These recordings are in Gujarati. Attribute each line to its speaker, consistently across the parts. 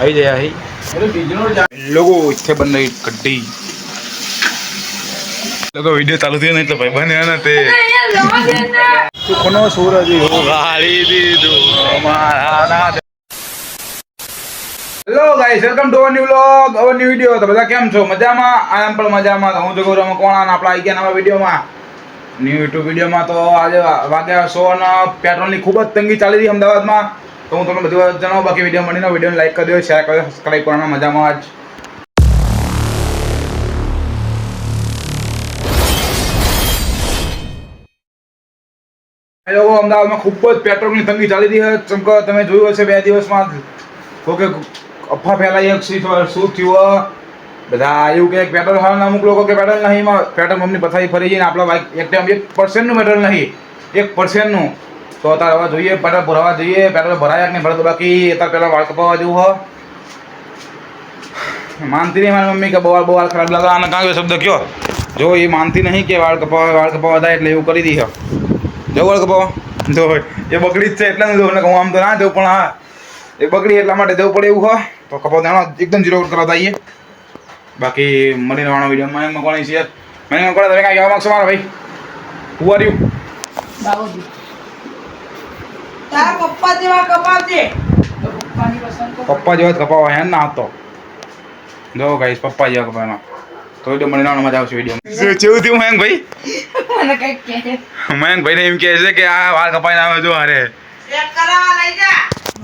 Speaker 1: आई जाए आई लोगो इतने बन रही गड्डी लोगो वीडियो चालू थी नहीं तो भाई बने ना ते सुखनो सूरज हो गाड़ी दी दो हमारा ना hello guys welcome to our new vlog our new video तो બધા કેમ છો મજામાં આઈ એમ પણ મજામાં હું તો ગૌરવ કોણા આપણા આવી ગયા નવા વિડિયોમાં ન્યુ યુટ્યુબ વિડિયોમાં તો આજે વાગ્યા 100 અને પેટ્રોલની ખૂબ જ તંગી ચાલી રહી અમદાવાદમાં તો હું તમને બધું જણાવું બાકી વિડિયો મળીને વિડિયોને લાઈક કરી દો શેર કરી દો સબસ્ક્રાઇબ કરવાનો મજામાં આજ હેલો અમદાવાદમાં ખૂબ જ પેટ્રોલની તંગી ચાલી રહી છે ચમકો તમે જોયું હશે બે દિવસમાં કોકે અફવા ફેલાઈ શું થયું બધા એવું કે પેટ્રોલ હાલના અમુક લોકો કે પેટ્રોલ નહીં પેટ્રોલ પંપની પથારી ફરી જઈને આપણા બાઇક એક ટાઈમ 1% પેટ્રોલ નહીં 1% તો અત્યારે હવે જોઈએ પેટ્રોલ ભરાવા જઈએ પેટ્રોલ ભરાયા કે નહીં ભરાતું બાકી અત્યારે પહેલાં વાળ કપાવવા જેવું હો માનતી નહીં મારી મમ્મી કે બવાલ ખરાબ લાગે આને કાંઈ શબ્દ કયો જો એ માનતી નહીં કે વાળ કપાવવા થાય એટલે એવું કરી દી છે જો વાળ કપાવવા જો એ બગડી જ છે એટલે હું આમ તો ના જવું પણ હા એ બગડી એટલા માટે જવું પડે એવું હોય તો કપાવ દેવાનો એકદમ ઝીરો કરાવતા આવીએ બાકી મળીને વાળો વિડીયોમાં એમાં કોણ છે મને કોણ તમે કાંઈ કહેવા માગશો મારા ભાઈ હુ આર યુ
Speaker 2: તારા પપ્પા જેવા કપાવજે
Speaker 1: પપ્પા જેવા જ કપાવા હે ના તો જો ગાઈસ પપ્પા જેવા કપાવાનો તો વિડીયો મળીને આનો મજા આવશે વિડીયો કેવું થયું મયંક ભાઈ
Speaker 2: મને કઈ કહે
Speaker 1: મયંક ભાઈને એમ કહે છે કે આ વાળ કપાઈને આવે જો અરે
Speaker 2: ચેક કરાવવા લઈ જા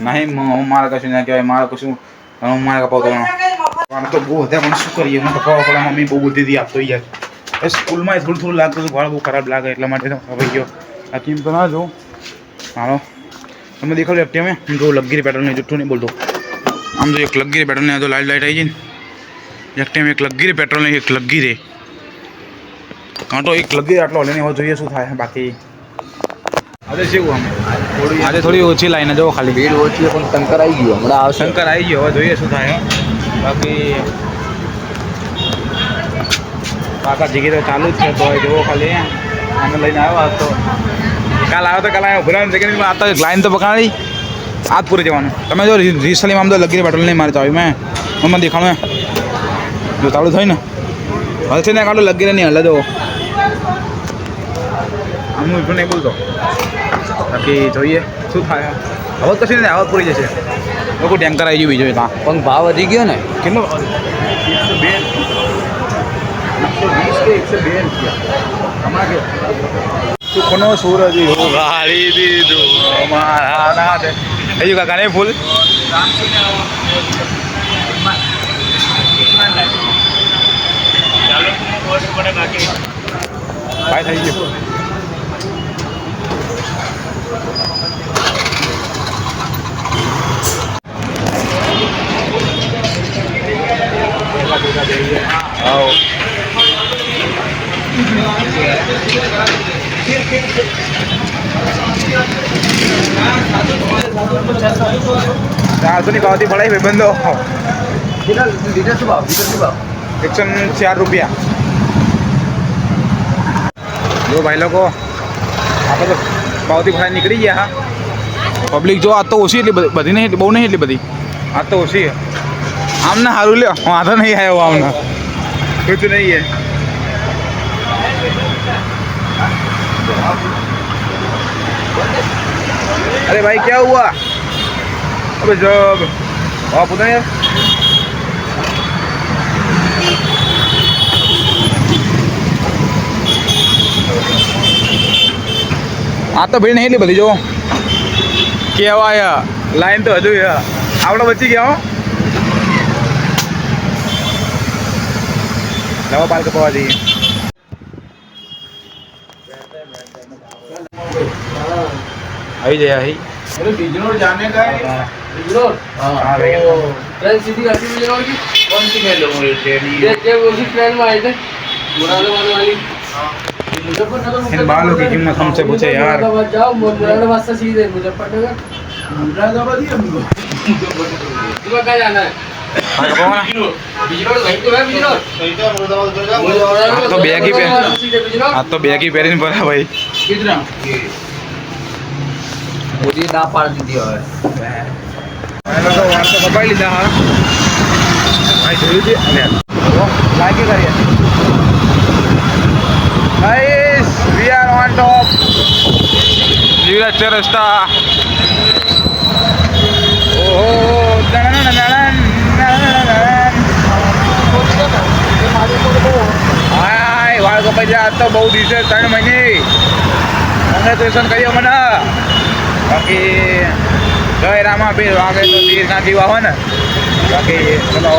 Speaker 1: નહીં હું મારે કશું ના કહેવાય મારે કશું હું મારે કપાવ કરવાનો તો બહુ હતા પણ શું કરીએ મને કપાવવા પડે મમ્મી બહુ બુદ્ધિથી આપતો યાર એ સ્કૂલમાં થોડું લાગતું હતું વાળ બહુ ખરાબ લાગે એટલા માટે ખવાઈ ગયો આ કેમ તો ના જોઉં હાલો તમે દેખાડો એકટી અમે જો લગીરી પેટ્રોલને જુઠ્ઠું નહીં બોલતો આમ જો એક લગીરી પેટ્રોલને તો લાઈટ આવી જાય ને એક ટાઈમ એક લગીરી પેટ્રોલને એક લગીરે કાંટો એક લગીરે આટલો હલે ને હવે જોઈએ શું થાય બાકી આજે શું આમ આજે થોડી ઓછી લાઈને જો ખાલી
Speaker 3: ભીડ ઓછી પણ શંકર આવી ગયો હમણાં આવશે
Speaker 1: શંકર આવી ગયો હવે જોઈએ શું થાય બાકી કાકા જીગી તો ચાલુ જ છે તો જુઓ ખાલી આને લઈને આવ્યો તો કાલ આવ્યો તો કાલ આવ્યો ભૂલાનું જગ્યાએ આ તો લાઈન તો પકડાડી આજ પૂરે જવાનું તમે જો રીસલીમાં આમ તો લગીરી પેટ્રોલ નહીં મારે ચાવી મેં મને દેખાણું જો ચાલુ થઈ ને હલશે ને કાઢો લગીરે નહીં હલે જો આમ એટલું નહીં બોલતો બાકી જોઈએ શું થાય હવે કશું નહીં આવત પડી જશે લોકો ટેન્કર આવી ગયું બીજો ત્યાં
Speaker 3: પણ ભાવ વધી ગયો ને
Speaker 1: કેટલો 120 હમણાં કે સુખનો સૂરજ હો ગાળી દીધો અમારા નાથ હજુ કાકા નહીં ફૂલ ભાઈ થઈ ગયું આવો 400 ની પાવતી પડાવી ભાઈ બંધો
Speaker 3: લીટર શું ભાવ
Speaker 1: 104 રૂપિયા જો ભાઈ લોકો આપણે તો પાવતી ફાઈ નીકળી ગયા હા પબ્લિક જો આ તો ઓછી એટલી બધી નહીં બહુ નહીં એટલી બધી આ તો ઓછી આમને સારું લ્યો વાંધો નહીં આવ્યો આમને कुछ नहीं है अरे भाई क्या हुआ अबे जब आप उधर यार आ तो भीड़ नहीं ली बधी जो क्या हुआ यार लाइन तो हजू यार आपड़ा बच्ची क्या हो नवा पाल कपवा दी आई जाए आई
Speaker 3: अरे बिजनौर जाने का है बिजनौर
Speaker 1: हाँ
Speaker 3: ट्रेन सीधी घाटी में जाओगी कौन सी मैं लूँगा ट्रेन ये उसी ट्रेन में आए थे मुरादाबाद वाली
Speaker 1: इन बालों की कीमत हमसे पूछे यार
Speaker 3: जाओ मुरादाबाद से सीधे मुजफ्फरनगर मुरादाबाद ही हमको तुम्हें कहाँ जाना है
Speaker 1: तो बैग ही पहन पड़ा भाई
Speaker 3: कितना मुझे ना पाड़ दी है
Speaker 1: तो કપાઈ લીધા હા ભાઈ જોયું છે લાગે કરીએ guys we are on top Jivraj રસ્તા ઓહો હાય વાળ કપાઈ જાય તો બહુ દિવસે 3 મહિને કોંગ્રેચ્યુલેશન કર્યો મને બાકી જય રામા બે વાગે તો તીર ના દીવા હોય ને બાકી ચલો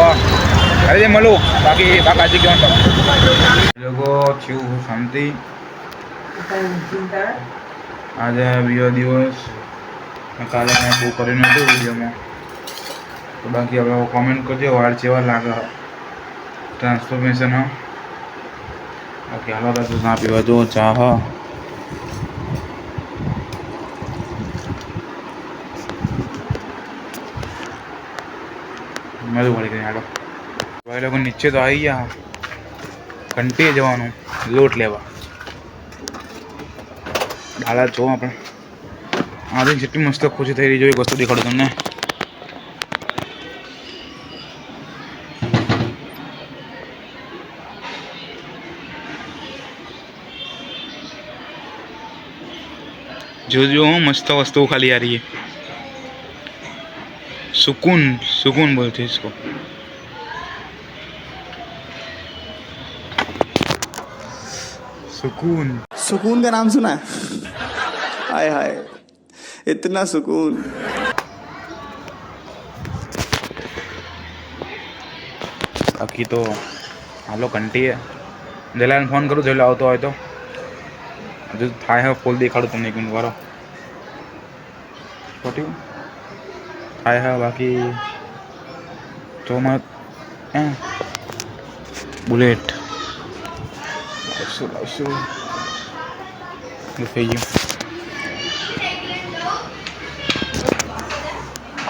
Speaker 1: હવે મળું બાકી બાકાજી ગયો તો લોકો થયું શાંતિ આજે બીજો દિવસ કાલે મેં બહુ કર્યું નહોતું વિડીયોમાં તો બાકી હવે કોમેન્ટ કરજો વાળ કેવા લાગે ટ્રાન્સફોર્મેશન બાકી હાલો તો ના પીવા જો ચા હ મધુ વળી ગઈ હાલો ભાઈ લોકો નીચે તો આવી ગયા ઘંટીએ જવાનું લોટ લેવા ડાલા જો આપણે આજે જેટલી મસ્ત ખુશી થઈ રહી જોઈએ વસ્તુ દેખાડું તમને जो मस्त वस्तु खाली आ रही है सुकून सुकून बोलते हैं इसको सुकून
Speaker 4: सुकून का नाम सुना है हाय हाय इतना सुकून
Speaker 1: बाकी तो हालो घंटी है जलान फोन करूँ जो आवतो હોય તો હજુ થાય હે ફૂલ દેખાડું તમને એક મિનિટ વારો ખોટ્યું થાય હે બાકી ચોમત બુલેટ લાવશું થઈ ગયું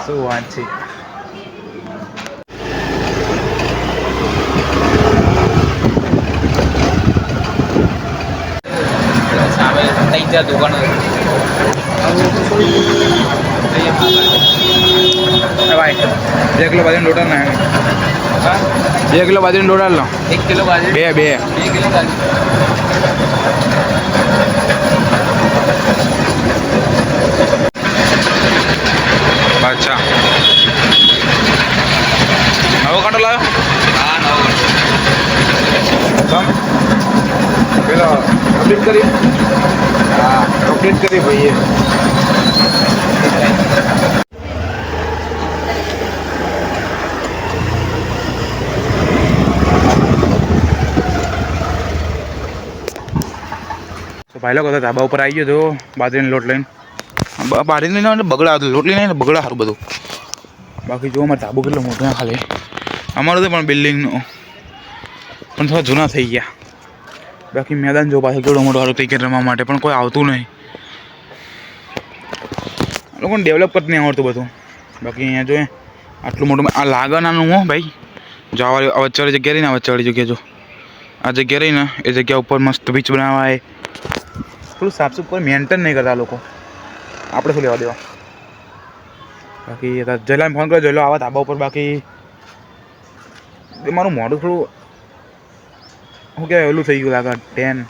Speaker 1: શું વાત છે દુકાન ભાઈ 2 કિલો બાજરી ડોટા ના 2 કિલો બાજરી ડોટા લો 1 કિલો બાજરી 2 કિલો બાજરી અચ્છા નવો કાંટો લાવ્યો હા નવો કાંટો પેલો અપડેટ કરી હા અપડેટ કરી ભાઈએ તો ભાઈ લોકો ધાબા ઉપર આવી ગયો તો બાજરીનો લોટ લઈને બાજરી લઈને બગડા લોટ લઈને બગડા સારું બધું બાકી જો અમારે ધાબો કેટલો મોટો ખાલી અમારું તો પણ બિલ્ડિંગનું પણ થોડા જૂના થઈ ગયા બાકી મેદાન જો પાસે કેવડો મોટો સારું ક્રિકેટ રમવા માટે પણ કોઈ આવતું નહીં લોકોને ડેવલપ જ નહીં આવડતું બધું બાકી અહીંયા જો આટલું મોટું આ લાગણાનું હો ભાઈ જવા વચ્ચેવાળી જગ્યા રહી ને વચ્ચેવાળી જગ્યા જો આ જગ્યા રહી ને એ જગ્યા ઉપર મસ્ત બીચ બનાવાય થોડું સાફ સુફ પર મેન્ટેન નહીં કરતા લોકો આપણે શું લેવા દેવા બાકી જયલાને ફોન કર્યો જયલો આવા ધાબા ઉપર બાકી મારું મોઢું થોડું શું કહેવાય ઓલું થઈ ગયું લાગે 10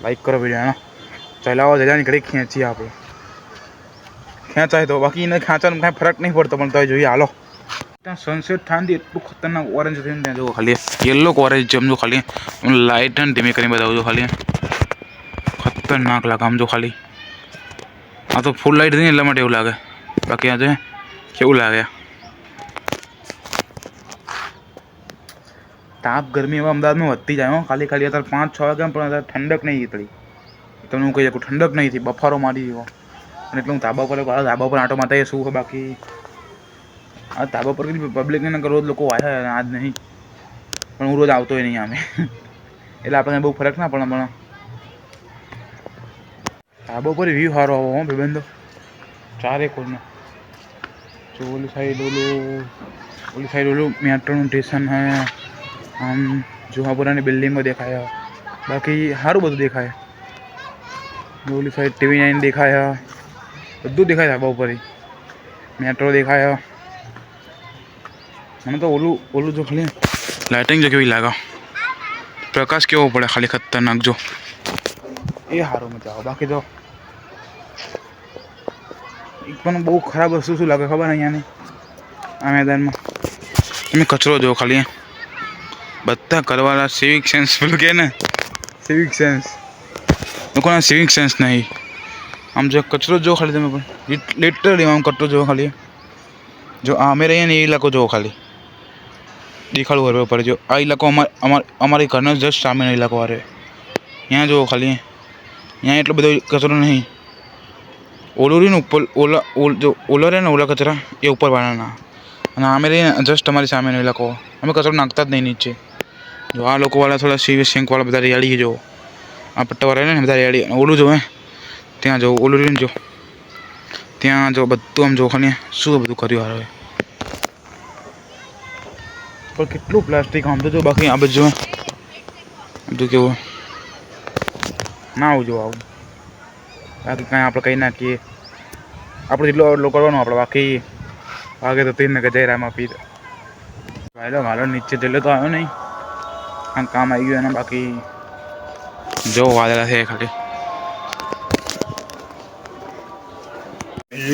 Speaker 1: લાઈક કરો વિડીયો હા ચલાવો જયલાની ઘડી ખેંચીએ આપણે ખેંચાય તો બાકી એને ખેંચવાનું કાંઈ ફરક નહીં પડતો પણ તો જોઈએ હાલો ત્યાં સનસેટ થાય એટલું ખતરનાક ઓરેન્જ થઈને ત્યાં જો ખાલી યલો ઓરેન્જ જમજો ખાલી લાઇટ ને ધીમે કરીને બતાવજો ખાલી ખતરનાક લાગે આમ જો ખાલી આ તો ફૂલ લાઇટ નહીં એટલા માટે એવું લાગે બાકી આજે કેવું લાગે તાપ ગરમી એવા અમદાવાદમાં વધતી જાય ખાલી ખાલી અત્યારે 5-6 વાગ્યા પણ અત્યારે ઠંડક નહીં નીકળી તમને હું કહી શકું ઠંડક નહીં થઈ બફારો મારી ગયો અને એટલે હું ધાબા પર ધાબા પર આંટો મારતા શું હોય બાકી આ ધાબા પર પબ્લિકને રોજ લોકો આવ્યા આજ નહીં પણ હું રોજ આવતો હોય નહીં આમે એટલે આપણને બહુ ફરક ના પડે પણ ધાબા પર વ્યૂ સારો આવો હો ભાઈબંધો ચારે કોરનો જો ઓલી સાઈડ ઓલું મેટ્રોનું સ્ટેશન હે આમ જુહાપુરાની બિલ્ડિંગો દેખાય બાકી સારું બધું દેખાય ઓલી સાઈડ TV9 દેખાય બધું દેખાય ધાબા ઉપર મેટ્રો દેખાય. મને તો ઓલું જો ખાલી લાઇટિંગ જો કેવી લાગે, પ્રકાશ કેવો પડે ખાલી ખતરનાક જો એ સારું મજા આવે. બાકી તો એક પણ બહુ ખરાબ વસ્તુ શું લાગે ખબર અહીંયાની આ મેદાનમાં તમે કચરો જો ખાલી બધા કરવાના સિવિક સેન્સ પેલું કે ને સિવિક સેન્સ લોકોના સિવિક સેન્સ નહીં. આમ જો કચરો જો ખાલી તમે પણ લિટરલી આમ કચરો જો ખાલી જો અમે રહીએ ને એ ઇલાકો જોવો ખાલી દેખાડવું હોય પડે. જો આ ઇલાકો અમારી ઘરનો જસ્ટ સામેનો ઇલાકો આવે ત્યાં જુઓ ખાલી ત્યાં એટલો બધો કચરો નહીં. ઓલું રહ્યું ને ઉપર ઓલા રહે ને ઓલા કચરા એ ઉપર વાળાના અને અમે રહીએ ને જસ્ટ અમારી સામેનો ઇલાકો અમે કચરો નાખતા જ નહીં નીચે. જો આ લોકોવાળા થોડા સિંકવાળા બધા રેડી જો આ પટ્ટાવાળા રહે ને બધા રેડી ઓલું જો હે ત્યાં જો ઓલું રહ્યું ને જો ત્યાં જો બધું આમ જો ખાલી શું બધું કર્યું આવે પણ કેટલું પ્લાસ્ટિક આમ તો જો બાકી આ બધું બધું કેવું ના આવું જો આવું બાકી કાંઈ આપણે કહી નાખીએ આપણે જેટલો એટલો કરવાનો આપણે બાકી આગે તો તીરને ગજાયરામાં પી હાલો નીચે જેટલો તો આવ્યો નહીં આમ કામ આવી ગયું એના બાકી જો વાદળા છે ખાલી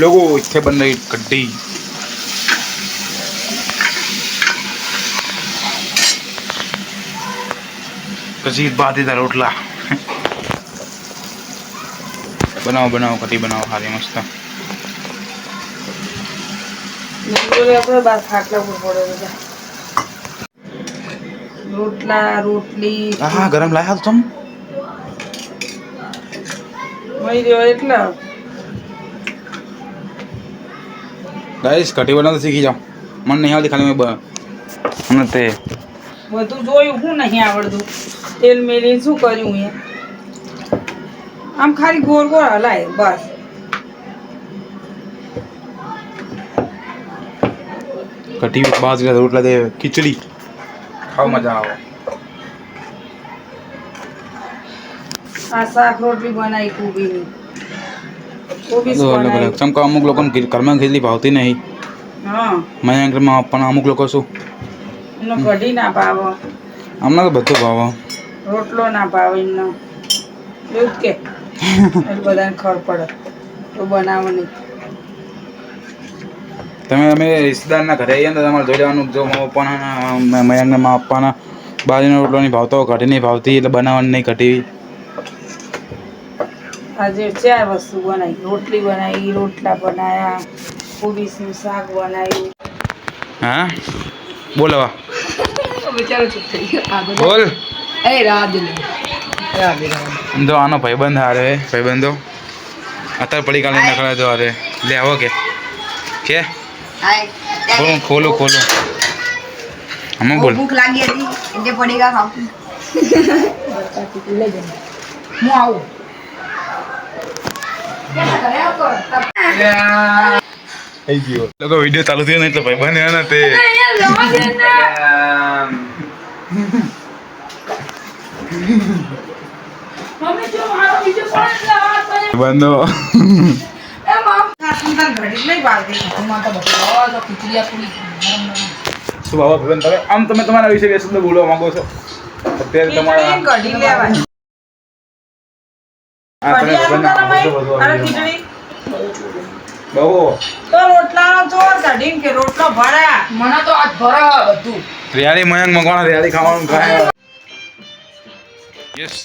Speaker 1: लोगो इतने बन रही गड्डी कसी बात इधर रोटला बनाओ बनाओ कटी बनाओ खाली मस्त
Speaker 2: રોટલા રોટલી
Speaker 1: हाँ गरम लाया तुम
Speaker 2: એટલા
Speaker 1: गाइस कटी बनाना सीखी जाओ मन नहीं आवती खाली मैं हमने ते
Speaker 2: બધું જોયું હું નહીં આવડતું તેલ મેલી શું કર્યું એ આમ ખાલી ગોળ ગોળ હલાય બસ
Speaker 1: कटी बाजरा रोटला दे खिचड़ी खाओ मजा आओ
Speaker 2: આ શાક રોટલી બનાવી કોબીની કોબીસ
Speaker 1: अलग
Speaker 2: બનાવી
Speaker 1: अलग चमका अमुक लोगों घરમાં ખીચડી ભાવતી નહીં
Speaker 2: હા
Speaker 1: મારા ઘરમાં પણ અમુક લોકો શું
Speaker 2: એનો કઢી ના ભાવે
Speaker 1: અમને તો બધું ભાવે
Speaker 2: રોટલો ના ભાવે એનો એવું જ કે એટલે બધાને ખબર પડે તો બનાવવાની
Speaker 1: તમે રિશ્તેદારના ઘરે આવીએ ને તો તમારે જોઈ લેવાનું જો મા પપ્પાના મયંકના મા પપ્પાના બાજરીનો રોટલો નહીં ભાવતો કઢી નહીં ભાવતી એટલે બનાવવાની નહીં કઢી
Speaker 2: આજે 4 વસ્તુ બનાવી રોટલી બનાવી રોટલા બનાવ્યા કોબીસનું શાક બનાવ્યું
Speaker 1: હા બોલ હવે
Speaker 2: બિચારો ચૂપ થઈ ગયો
Speaker 1: બોલ
Speaker 2: એ રાજ
Speaker 1: જો આનો ભાઈબંધ હારે ભાઈબંધો અત્યારે પડી કાલે નખડા જો હારે લે આવો કે ખોલું આમાં બોલ
Speaker 2: ભૂખ લાગી હતી એટલે પડીકા ખાવ હું આવું
Speaker 1: લોકો વિડીયો ચાલુ થયો ને એટલે ભાઈબંધ ને તે બંધો શું બાબા ભાઈબંધ તમે આમ તમે તમારા વિશે બે શબ્દ બોલવા માંગો છો અત્યારે તમારા બહુ રેડી મયંક મગવાના રેડી ખાવાનું ખાય યસ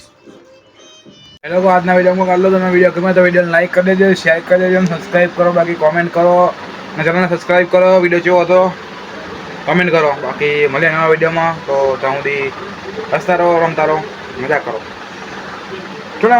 Speaker 1: હેલો આજના વિડીયોમાં કાઢ લો તમે વિડીયો ગમે તો વિડીયોને લાઈક કરી દેજો શેર કરી દેજો સબસ્ક્રાઈબ કરો બાકી કોમેન્ટ કરો અને ચેનલને સબસ્ક્રાઈબ કરો વિડીયો કેવો હતો કમેન્ટ કરો બાકી મળીએ નવા વિડીયોમાં તો ત્યાં સુધી હસતા રહો રમતા રહો મજા કરો ચલો